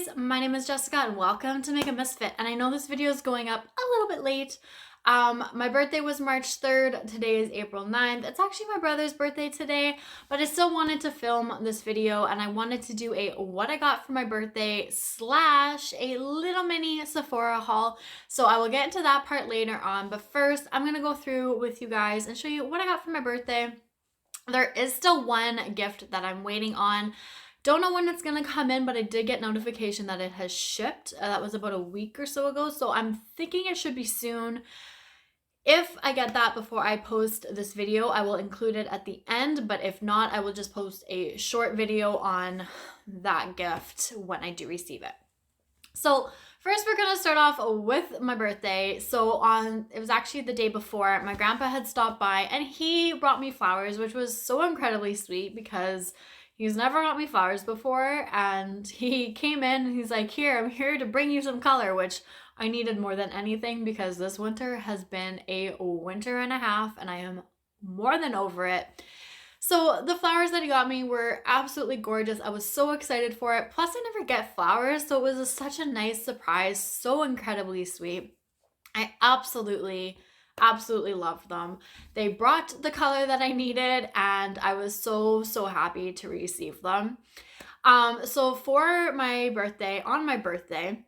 lovelies, my name is Jessica and welcome to Makeup.misfit. And I know this video is going up a little bit late. My birthday was March 3rd. Today is April 9th. It's actually my brother's birthday today, but I still wanted to film this video and I wanted to do a what I got for my birthday slash a little mini Sephora haul. So I will get into that part later on, but first I'm going to go through with you guys and show you what I got for my birthday. There is still one gift that I'm waiting on. Don't know when it's going to come in, but I did get notification that it has shipped. That was about a week or so ago, so I'm thinking it should be soon. If I get that before I post this video, I will include it at the end, but if not, I will just post a short video on that gift when I do receive it. So first we're going to start off with my birthday. So it was actually the day before, my grandpa had stopped by and he brought me flowers, which was so incredibly sweet because he's never got me flowers before, and he came in and he's like, here, I'm here to bring you some color, which I needed more than anything because this winter has been a winter and a half and I am more than over it. So the flowers that he got me were absolutely gorgeous. I was so excited for it. Plus I never get flowers, so it was such a nice surprise, so incredibly sweet. I absolutely loved them. They brought the color that I needed and I was so happy to receive them. So for my birthday, on my birthday,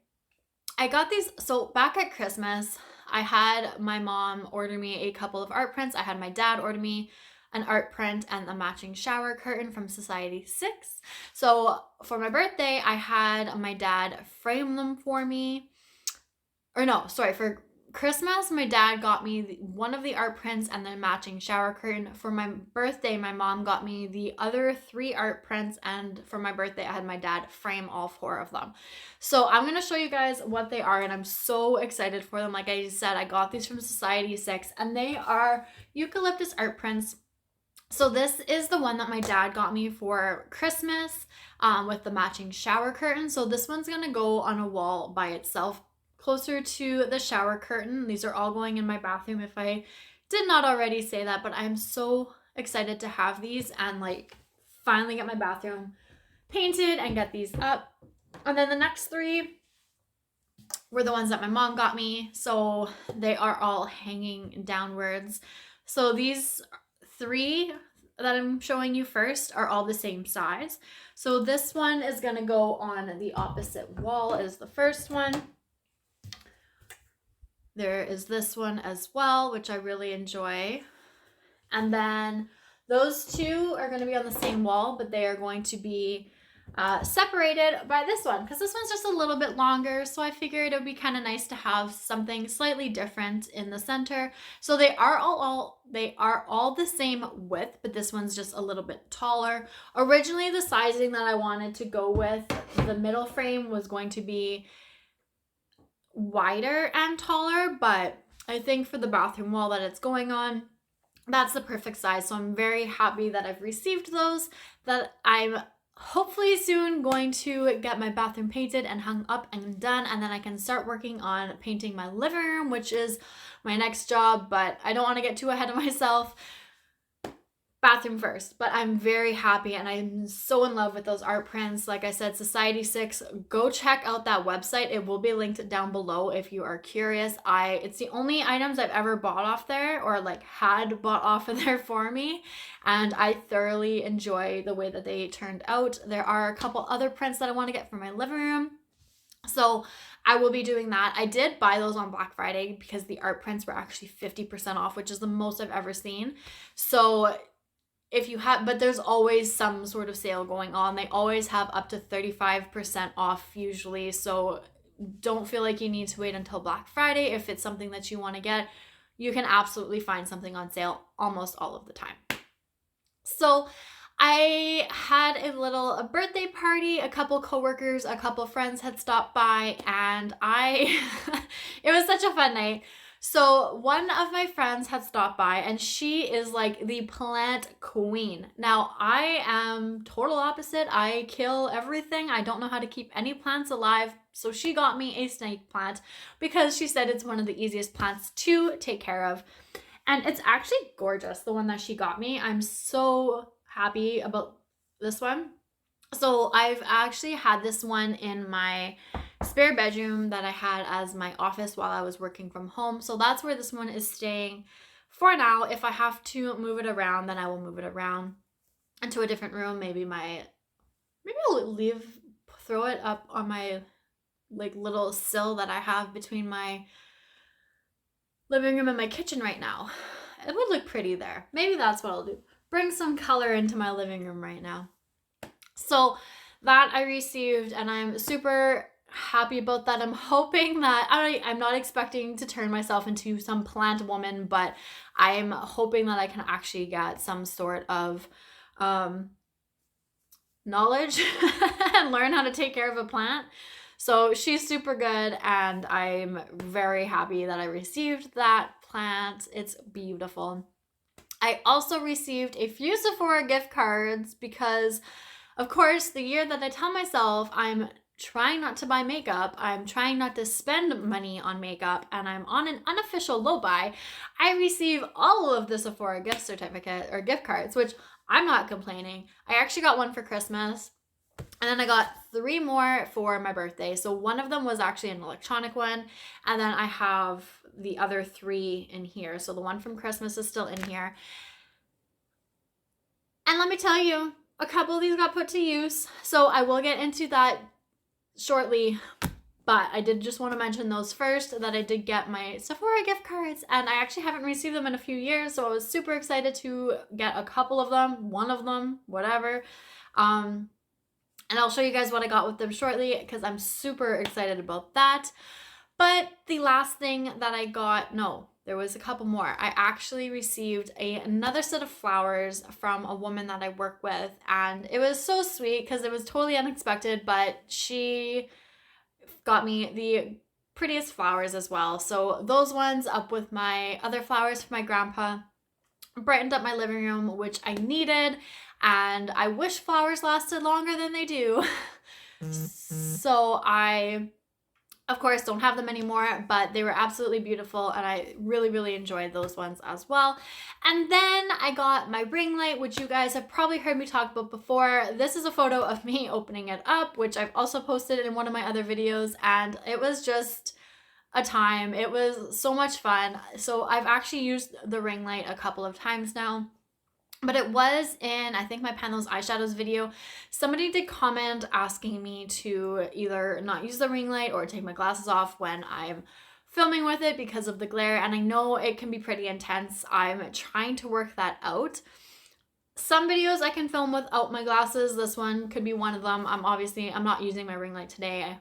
I got these. So back at Christmas, I had my mom order me a couple of art prints. I had my dad order me an art print and a matching shower curtain from Society 6. So for my birthday, I had my dad frame them for me. Or no, sorry, for Christmas, my dad got me one of the art prints and the matching shower curtain. For my birthday, my mom got me the other 3 art prints, and for my birthday, I had my dad frame all 4 of them. So I'm going to show you guys what they are, and I'm so excited for them. Like I said, I got these from Society 6, and they are eucalyptus art prints. So this is the one that my dad got me for Christmas with the matching shower curtain. So this one's going to go on a wall by itself, closer to the shower curtain. These are all going in my bathroom if I did not already say that, but I'm so excited to have these and like finally get my bathroom painted and get these up. And then the next 3 were the ones that my mom got me. So they are all hanging downwards. So these 3 that I'm showing you first are all the same size. So this one is going to go on the opposite wall as the first one. There is this one as well, which I really enjoy. And then those 2 are going to be on the same wall, but they are going to be separated by this one because this one's just a little bit longer. So I figured it would be kind of nice to have something slightly different in the center. So they are all the same width, but this one's just a little bit taller. Originally, the sizing that I wanted to go with, the middle frame was going to be wider and taller, but I think for the bathroom wall that it's going on, that's the perfect size. So I'm very happy that I've received those, that I'm hopefully soon going to get my bathroom painted and hung up and done, and then I can start working on painting my living room, which is my next job, but I don't want to get too ahead of myself. Bathroom first, but I'm very happy and I'm so in love with those art prints. Like I said, Society 6, go check out that website. It will be linked down below if you are curious. It's the only items I've ever bought off there or like had bought off of there for me, and I thoroughly enjoy the way that they turned out. There are a couple other prints that I want to get for my living room, so I will be doing that. I did buy those on Black Friday because the art prints were actually 50% off, which is the most I've ever seen. So if you have, but there's always some sort of sale going on. They always have up to 35% off usually. So don't feel like you need to wait until Black Friday. If it's something that you want to get, you can absolutely find something on sale almost all of the time. So I had a birthday party. A couple coworkers, a couple friends had stopped by, and it was such a fun night. So one of my friends had stopped by and she is like the plant queen. Now I am total opposite. I kill everything. I don't know how to keep any plants alive. So she got me a snake plant because she said it's one of the easiest plants to take care of. And it's actually gorgeous, the one that she got me. I'm so happy about this one. So I've actually had this one in my spare bedroom that I had as my office while I was working from home. So that's where this one is staying for now. If I have to move it around, then I will move it around into a different room. Maybe I'll throw it up on my like little sill that I have between my living room and my kitchen right now. It would look pretty there. Maybe that's what I'll do. Bring some color into my living room right now. So that I received, and I'm super happy about that. I'm hoping that I'm not expecting to turn myself into some plant woman, but I'm hoping that I can actually get some sort of knowledge and learn how to take care of a plant. So she's super good, and I'm very happy that I received that plant. It's beautiful. I also received a few Sephora gift cards because, of course, the year that I tell myself I'm trying not to buy makeup, I'm trying not to spend money on makeup, and I'm on an unofficial low buy, I receive all of the Sephora gift certificate or gift cards, which I'm not complaining. I actually got one for Christmas, and then I got 3 more for my birthday. So one of them was actually an electronic one, and then I have the other 3 in here. So the one from Christmas is still in here. And let me tell you, a couple of these got put to use, so I will get into that shortly, but I did just want to mention those first, that I did get my Sephora gift cards, and I actually haven't received them in a few years, so I was super excited to get a couple of them, one of them, whatever. And I'll show you guys what I got with them shortly because I'm super excited about that. But the last thing that I got, no, there was a couple more. I actually received another set of flowers from a woman that I work with, and it was so sweet because it was totally unexpected, but she got me the prettiest flowers as well. So those ones, up with my other flowers for my grandpa, brightened up my living room, which I needed, and I wish flowers lasted longer than they do. So I, of course, don't have them anymore, but they were absolutely beautiful, and I really, really enjoyed those ones as well. And then I got my ring light, which you guys have probably heard me talk about before. This is a photo of me opening it up, which I've also posted in one of my other videos, and it was just a time. It was so much fun. So I've actually used the ring light a couple of times now. But it was in, I think, my Pan Those Eyeshadows video. Somebody did comment asking me to either not use the ring light or take my glasses off when I'm filming with it because of the glare. And I know it can be pretty intense. I'm trying to work that out. Some videos I can film without my glasses. This one could be one of them. I'm not using my ring light today.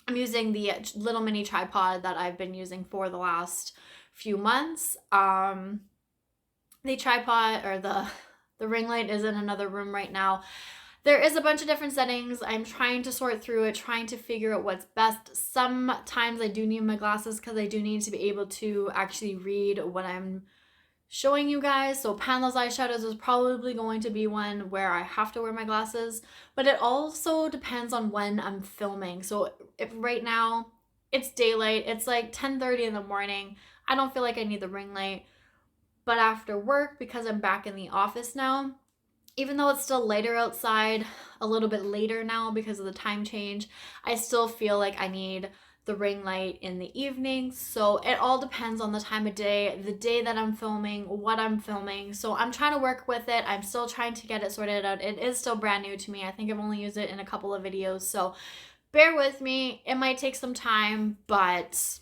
I'm using the little mini tripod that I've been using for the last few months. The tripod or the ring light is in another room right now. There is a bunch of different settings. I'm trying to sort through it, trying to figure out what's best. Sometimes I do need my glasses because I do need to be able to actually read what I'm showing you guys. So Pan Those Eyeshadows is probably going to be one where I have to wear my glasses, but it also depends on when I'm filming. So if right now it's daylight, it's like 10:30 in the morning, I don't feel like I need the ring light. But after work, because I'm back in the office now, even though it's still later outside, a little bit later now because of the time change, I still feel like I need the ring light in the evenings. So it all depends on the time of day, the day that I'm filming, what I'm filming. So I'm trying to work with it. I'm still trying to get it sorted out. It is still brand new to me. I think I've only used it in a couple of videos. So bear with me. It might take some time, but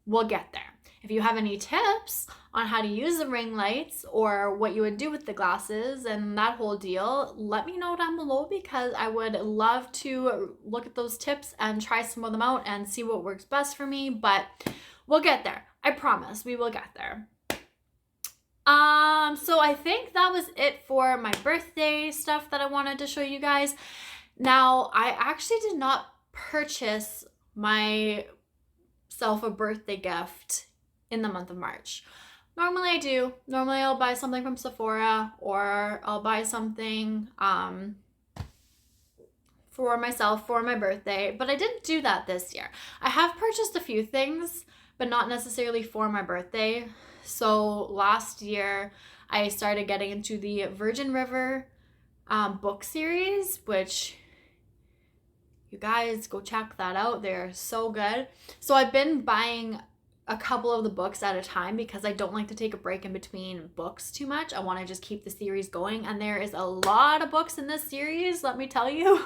we'll get there. If you have any tips on how to use the ring lights or what you would do with the glasses and that whole deal, let me know down below because I would love to look at those tips and try some of them out and see what works best for me, but we'll get there. I promise we will get there. So I think that was it for my birthday stuff that I wanted to show you guys. Now, I actually did not purchase myself a birthday gift in the month of March. Normally I do. Normally I'll buy something from Sephora or I'll buy something for myself for my birthday, but I didn't do that this year. I have purchased a few things, but not necessarily for my birthday. So last year I started getting into the Virgin River book series, which you guys go check that out. They're so good. So I've been buying a couple of the books at a time because I don't like to take a break in between books too much. I want to just keep the series going, and there is a lot of books in this series, let me tell you.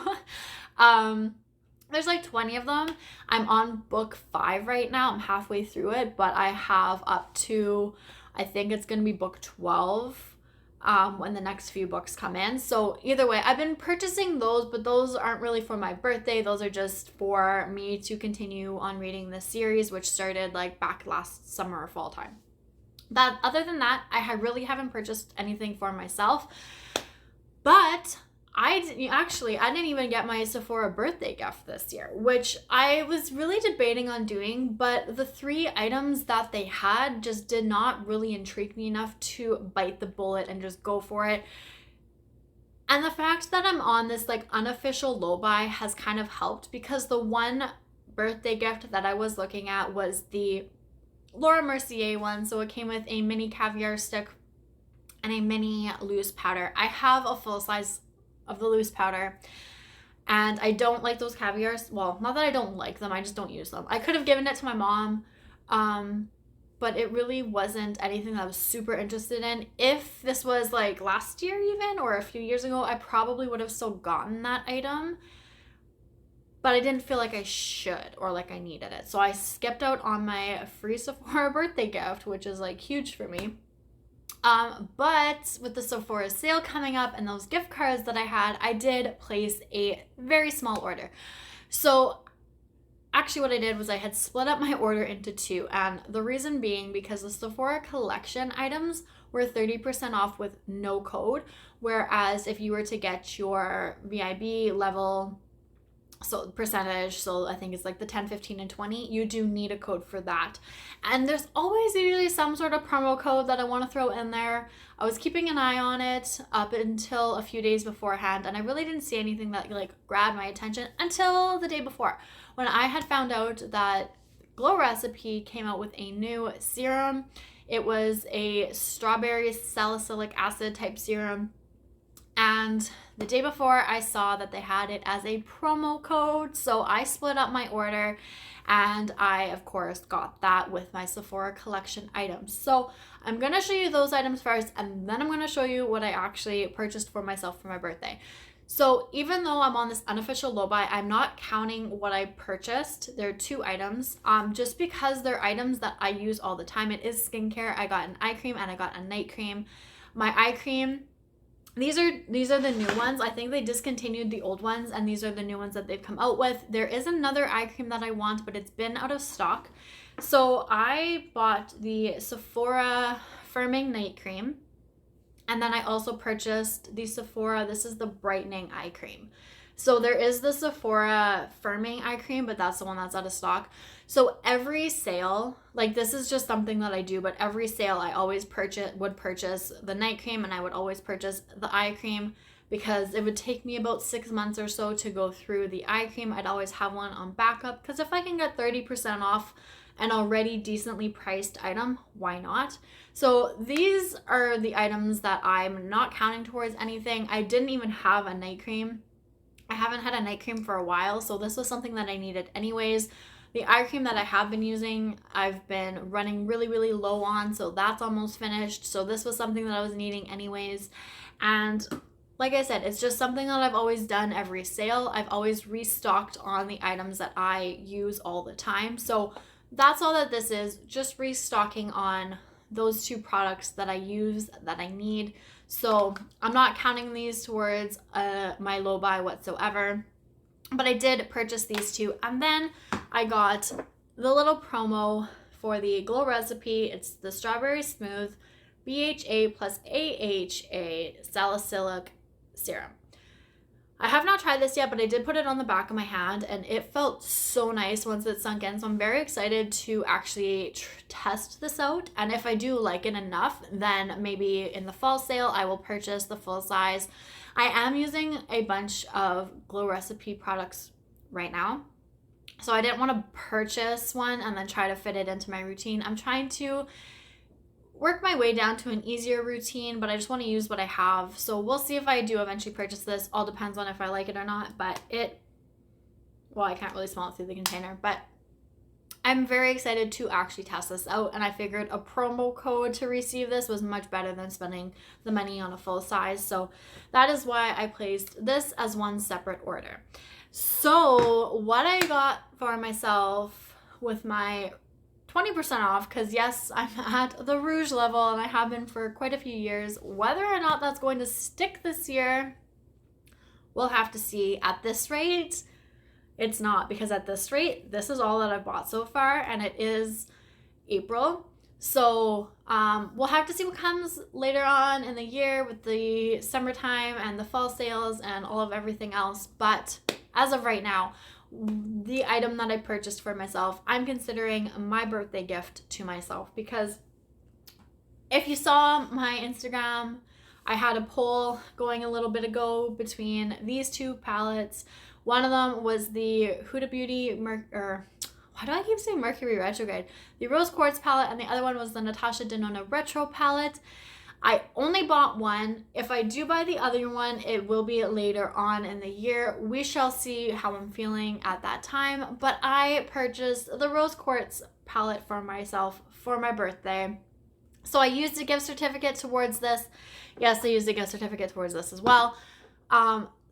There's like 20 of them. I'm on book 5 right now. I'm halfway through it, but I have up to, I think it's going to be book 12 when the next few books come in. So either way, I've been purchasing those, but those aren't really for my birthday. Those are just for me to continue on reading this series, which started like back last summer or fall time. That other than that, I really haven't purchased anything for myself. But I didn't even get my Sephora birthday gift this year, which I was really debating on doing, but the 3 items that they had just did not really intrigue me enough to bite the bullet and just go for it. And the fact that I'm on this like unofficial low buy has kind of helped, because the one birthday gift that I was looking at was the Laura Mercier one. So it came with a mini caviar stick and a mini loose powder. I have a full size of the loose powder, and I don't like those caviars. Well, not that I don't like them, I just don't use them. I could have given it to my mom, but it really wasn't anything that I was super interested in. If this was like last year even, or a few years ago, I probably would have still gotten that item, but I didn't feel like I should or like I needed it. So I skipped out on my free Sephora birthday gift, which is like huge for me. But with the Sephora sale coming up and those gift cards that I had, I did place a very small order. So actually what I did was I had split up my order into 2, and the reason being because the Sephora collection items were 30% off with no code, whereas if you were to get your VIB level, so percentage, so I think it's like the 10, 15, and 20, you do need a code for that. And there's always usually some sort of promo code that I want to throw in there. I was keeping an eye on it up until a few days beforehand, and I really didn't see anything that like grabbed my attention until the day before, when I had found out that Glow Recipe came out with a new serum. It was a strawberry salicylic acid type serum. And the day before, I saw that they had it as a promo code, so I split up my order, and I, of course, got that with my Sephora collection items. So I'm going to show you those items first, and then I'm going to show you what I actually purchased for myself for my birthday. So even though I'm on this unofficial low buy, I'm not counting what I purchased. There are 2 items, just because they're items that I use all the time. It is skincare. I got an eye cream and I got a night cream. My eye cream, these are the new ones. I think they discontinued the old ones, and these are the new ones that they've come out with. There is another eye cream that I want, but it's been out of stock. So I bought the Sephora Firming Night Cream, and then I also purchased the Sephora, this is the Brightening Eye Cream. So there is the Sephora Firming Eye Cream, but that's the one that's out of stock. So every sale, like this is just something that I do, but every sale I always would purchase the night cream, and I would always purchase the eye cream, because it would take me about 6 months or so to go through the eye cream. I'd always have one on backup, because if I can get 30% off an already decently priced item, why not? So these are the items that I'm not counting towards anything. I didn't even have a night cream. I haven't had a night cream for a while, so this was something that I needed anyways. The eye cream that I have been using, I've been running really, really low on, so that's almost finished. So this was something that I was needing anyways. And like I said, it's just something that I've always done every sale. I've always restocked on the items that I use all the time. So that's all that this is, just restocking on those 2 products that I use, that I need. So I'm not counting these towards my low buy whatsoever, but I did purchase these 2. And then I got the little promo for the Glow Recipe. It's the Strawberry Smooth BHA plus AHA Salicylic Serum. I have not tried this yet, but I did put it on the back of my hand, and it felt so nice once it sunk in. So I'm very excited to actually test this out. And if I do like it enough, then maybe in the fall sale, I will purchase the full size. I am using a bunch of Glow Recipe products right now, so I didn't want to purchase one and then try to fit it into my routine. I'm trying to work my way down to an easier routine, but I just want to use what I have. So we'll see if I do eventually purchase this. All depends on if I like it or not, but well, I can't really smell it through the container, but I'm very excited to actually test this out, and I figured a promo code to receive this was much better than spending the money on a full size. So that is why I placed this as one separate order. So what I got for myself with my 20% off, because yes, I'm at the rouge level and I have been for quite a few years. Whether or not that's going to stick this year, we'll have to see. At this rate, it's not, because at this rate, this is all that I've bought so far, and it is April. So we'll have to see what comes later on in the year with the summertime and the fall sales and all of everything else. But as of right now, the item that I purchased for myself, I'm considering my birthday gift to myself, because if you saw my Instagram, I had a poll going a little bit ago between these two palettes. One of them was the Huda Beauty, why do I keep saying Mercury Retrograde? The Rose Quartz palette, and the other one was the Natasha Denona Retro palette. I only bought one. If I do buy the other one, it will be later on in the year. We shall see how I'm feeling at that time. But I purchased the Rose Quartz palette for myself for my birthday. So I used a gift certificate towards this. Yes, I used a gift certificate towards this as well.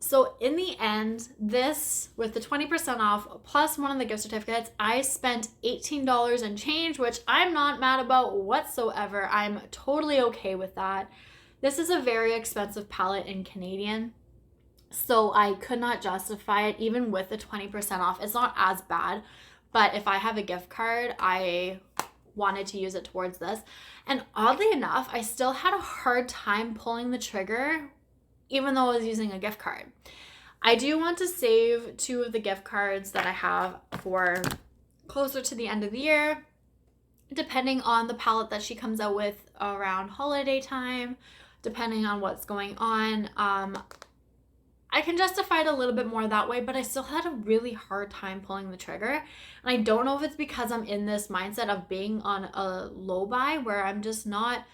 So in the end, this, with the 20% off plus one of the gift certificates, I spent $18 and change, which I'm not mad about whatsoever. I'm totally okay with that. This is a very expensive palette in Canadian, so I could not justify it even with the 20% off. It's not as bad, but if I have a gift card, I wanted to use it towards this. And oddly enough, I still had a hard time pulling the trigger even though I was using a gift card. I do want to save two of the gift cards that I have for closer to the end of the year, depending on the palette that she comes out with around holiday time, depending on what's going on. I can justify it a little bit more that way, but I still had a really hard time pulling the trigger. And I don't know if it's because I'm in this mindset of being on a low buy where I'm just not,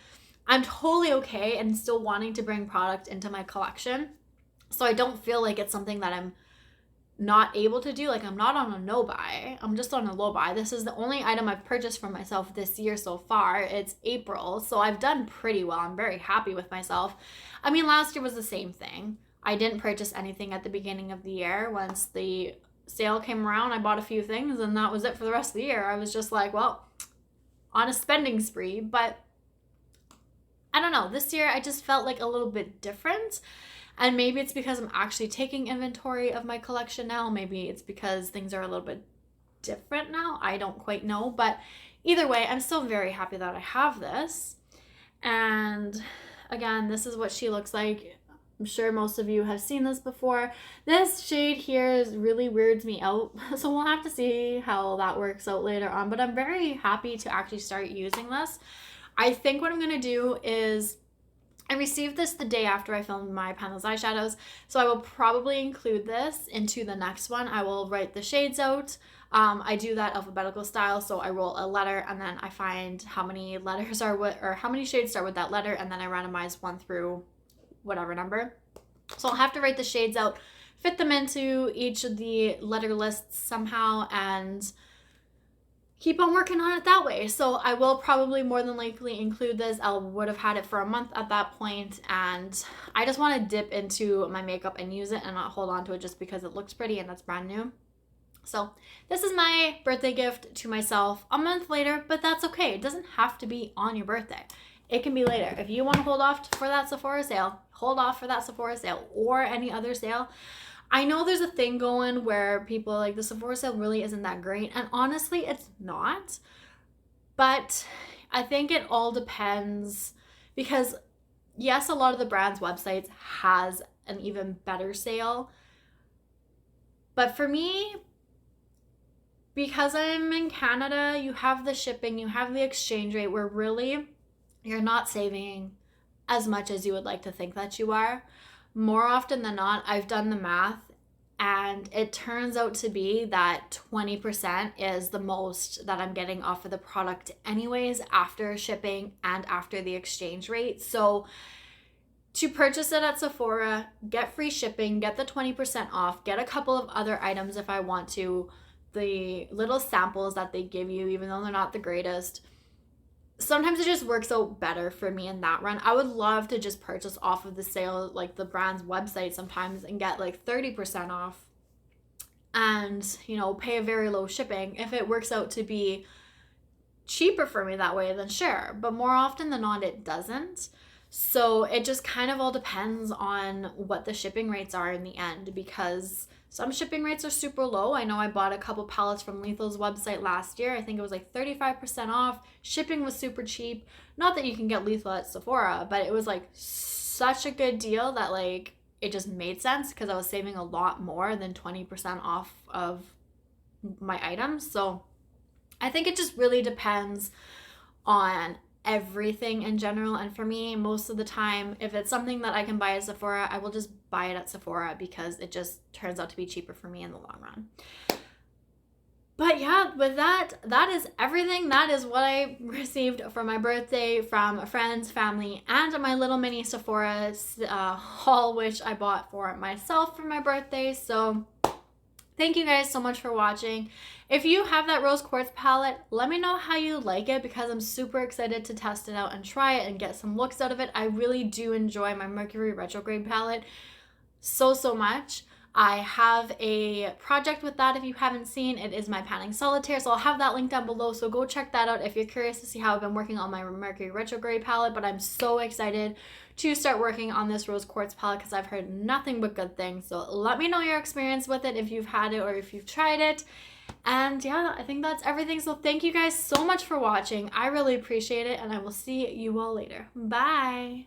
I'm totally okay and still wanting to bring product into my collection. So I don't feel like it's something that I'm not able to do. Like, I'm not on a no buy. I'm just on a low buy. This is the only item I've purchased for myself this year so far. It's April, so I've done pretty well. I'm very happy with myself. I mean, last year was the same thing. I didn't purchase anything at the beginning of the year. Once the sale came around, I bought a few things and that was it for the rest of the year. I was just like, well, on a spending spree. But I don't know, this year I just felt like a little bit different, and maybe it's because I'm actually taking inventory of my collection now. Maybe it's because things are a little bit different now. I don't quite know, but either way, I'm still very happy that I have this. And again, this is what she looks like. I'm sure most of you have seen this before. This shade here really weirds me out, so we'll have to see how that works out later on, but I'm very happy to actually start using this. I think what I'm going to do is, I received this the day after I filmed my Panel's eyeshadows, so I will probably include this into the next one. I will write the shades out. I do that alphabetical style, so I roll a letter and then I find how many letters are what, or how many shades start with that letter, and then I randomize one through whatever number. So I'll have to write the shades out, fit them into each of the letter lists somehow, and keep on working on it that way. So I will probably more than likely include this. I would have had it for a month at that point, and I just want to dip into my makeup and use it and not hold on to it just because it looks pretty and it's brand new. So this is my birthday gift to myself a month later, but that's okay. It doesn't have to be on your birthday. It can be later. If you want to hold off for that Sephora sale, hold off for that Sephora sale or any other sale. I know there's a thing going where people are like, the Sephora sale really isn't that great. And honestly, it's not. But I think it all depends, because yes, a lot of the brands' websites has an even better sale. But for me, because I'm in Canada, you have the shipping, you have the exchange rate where really you're not saving as much as you would like to think that you are. More often than not, I've done the math. And it turns out to be that 20% is the most that I'm getting off of the product anyways, after shipping and after the exchange rate. So to purchase it at Sephora, get free shipping, get the 20% off, get a couple of other items if I want to, the little samples that they give you, even though they're not the greatest. Sometimes it just works out better for me in that run. I would love to just purchase off of the sale, like the brand's website sometimes, and get like 30% off and, you know, pay a very low shipping. If it works out to be cheaper for me that way, then sure. But more often than not, it doesn't. So it just kind of all depends on what the shipping rates are in the end, because some shipping rates are super low. I know I bought a couple palettes from Lethal's website last year. I think it was like 35% off. Shipping was super cheap. Not that you can get Lethal at Sephora, but it was like such a good deal that like it just made sense because I was saving a lot more than 20% off of my items. So I think it just really depends on everything in general. And for me, most of the time, if it's something that I can buy at Sephora, I will just buy it at Sephora because it just turns out to be cheaper for me in the long run. But yeah, with that is everything. That is what I received for my birthday from friends, family, and my little mini Sephora haul, which I bought for myself for my birthday. So thank you guys so much for watching. If you have that Rose Quartz palette, let me know how you like it because I'm super excited to test it out and try it and get some looks out of it. I really do enjoy my Mercury Retrograde palette so much. I have a project with that if you haven't seen. It is my panning solitaire, so I'll have that link down below, so go check that out if you're curious to see how I've been working on my Mercury Retrograde palette. But I'm so excited to start working on this Rose Quartz palette because I've heard nothing but good things. So let me know your experience with it if you've had it or if you've tried it. And yeah, I think that's everything. So thank you guys so much for watching. I really appreciate it, and I will see you all later. Bye!